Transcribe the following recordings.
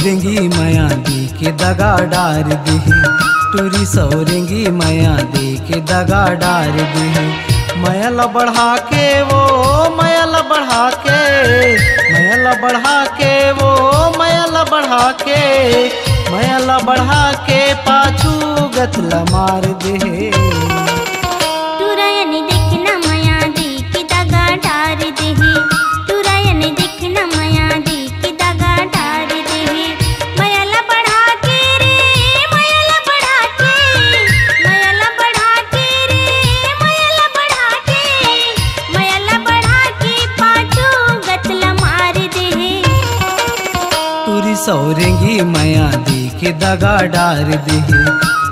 सौरेंगी माया दी के दगा डार दी, टूरी सौरेंगी माया दी के दगा डार दी। मैल बढ़ा के वो मैल बढ़ा के, मैल बढ़ा के वो मैल बढ़ा के, मैल बढ़ा के पाछू गतला मार दे। टुरायन देखना माया दी की दगा डार दे, टुरायन देखना माया दी की दगा डार दे। मैल बढ़ा के रे मैल बढ़ा के, मैल बढ़ा के रे मैल बढ़ा के, मैल बढ़ा के पाछू गतला मार दे। टूरी सौरेंगी माया दी के दगा डार दे,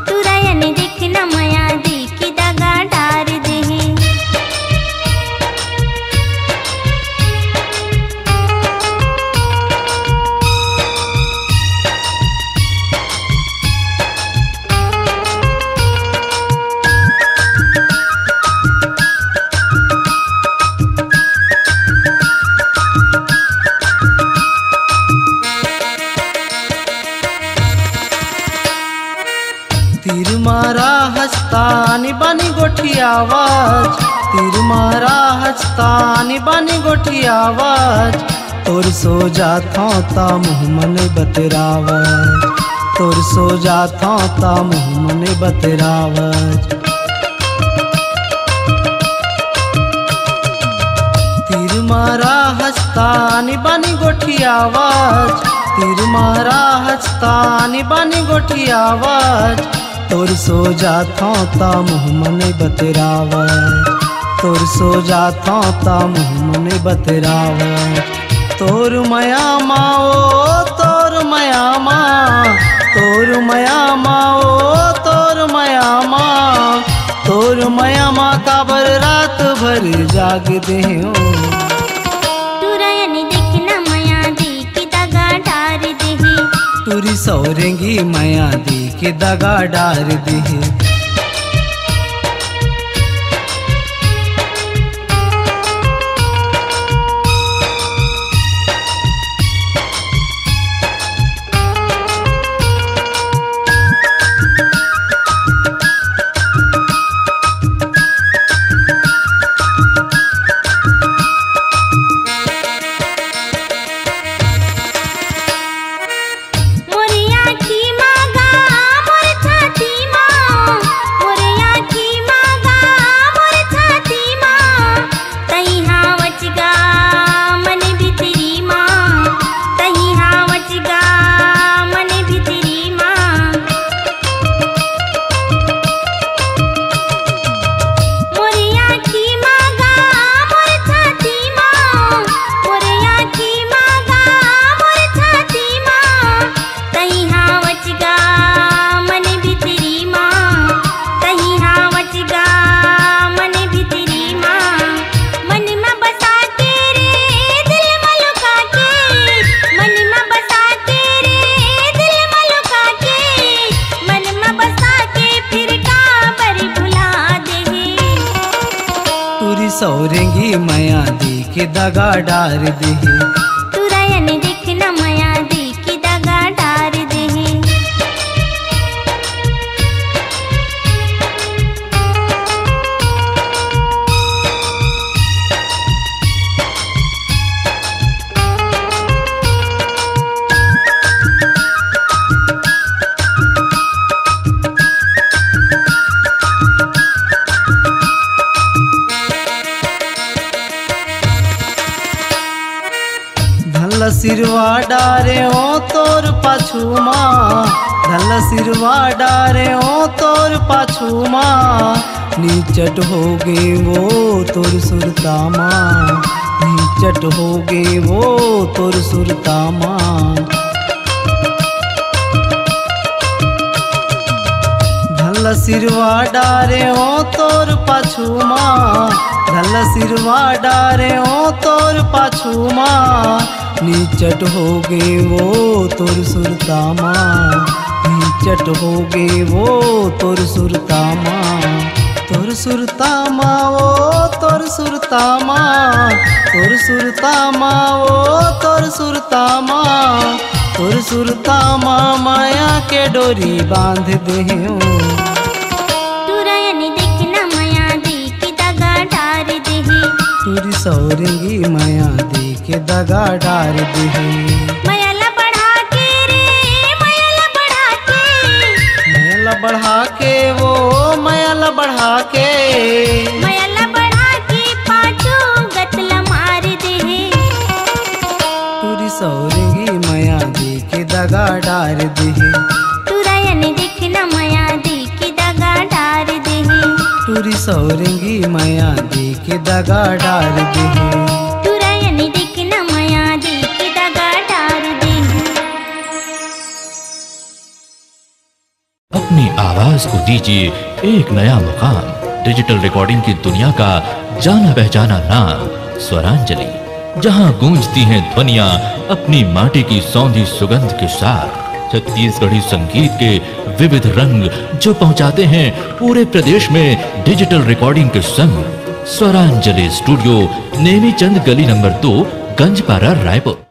टुरायन देखना माया दी की दगा डार दे। तीर मारा हस्तानी बानी गोठी आवाज, तीर मारा हस्तानी बानी गोठी आवाज। तोर सो जाता ता मुँह मन बतरावज, तोर सो जाता ता मुँह मन बतरावज। तीर मारा हस्तानी बानी गोठी आवाज, तीर मारा हस्तानी बानी गोठी आवाज। तोर सो जाता ता मुँह मन बतरावज, तोर सो जाता ता मुँह मन बतरावज। तोर मया माओ तोर मया माँ, तोर मया माओ तोर मया माँ, तोर मया माँ काबर रात भर जाग दे। टुरायन देखना माया दी की दगा डार दे, टूरी सौरेंगी माया दी के दगा डार दी। सौरेंगी माया दी के दगा डार दे, टुरायन देखना माया दी की दगा डार दे। धल सिरवा डारे ओ तोर पाछू माँ, धल सिरवा डारे ओ तोर पाछू माँ। नीचट हो गे वो तोर सुरता माँ, नीचट हो गे वो तोर सुरता माँ। धल सिरवा डारे ओ तोर पाछू माँ, धल सिरवा डारे ओ तोर पाछू माँ। नीचट हो गे वो तोर सुरता माँ, नीचट हो गे वो तोर सुरता माँ। तोर सुरता माँ ओ तोर सुरता माँ, तोर सुरता माँ ओ तोर सुरता माँ। तोर सुरता माया के डोरी बांध देहूं तुरयन देखना माया दी के दगा डार देही तुरी सौरंगी माया दी के दगा डार देही मयला बढ़ा के रे मयला बढ़ा के मयला बढ़ा के वो मयला बढ़ा के मयला बढ़ा के पाछू गतला मार देही तुरी सौरंगी माया दी के दगा डार देही तुरयन देखना माया दी के दगा डार देही तुरी सौरंगी माया दी के दगा डार देही तुरयन देखना माया दी के दगा डार देही अपनी आवाज को दीजिए एक नया मुकाम। डिजिटल रिकॉर्डिंग की दुनिया का जाना पहचाना नाम स्वरांजलि, जहां गूंजती हैं ध्वनियां अपनी माटी की सौंधी सुगंध के साथ। छत्तीसगढ़ी संगीत के विविध रंग जो पहुंचाते हैं पूरे प्रदेश में डिजिटल रिकॉर्डिंग के संग। स्वरांजलि स्टूडियो, नेमीचंद गली नंबर 2, गंजपारा, रायपुर।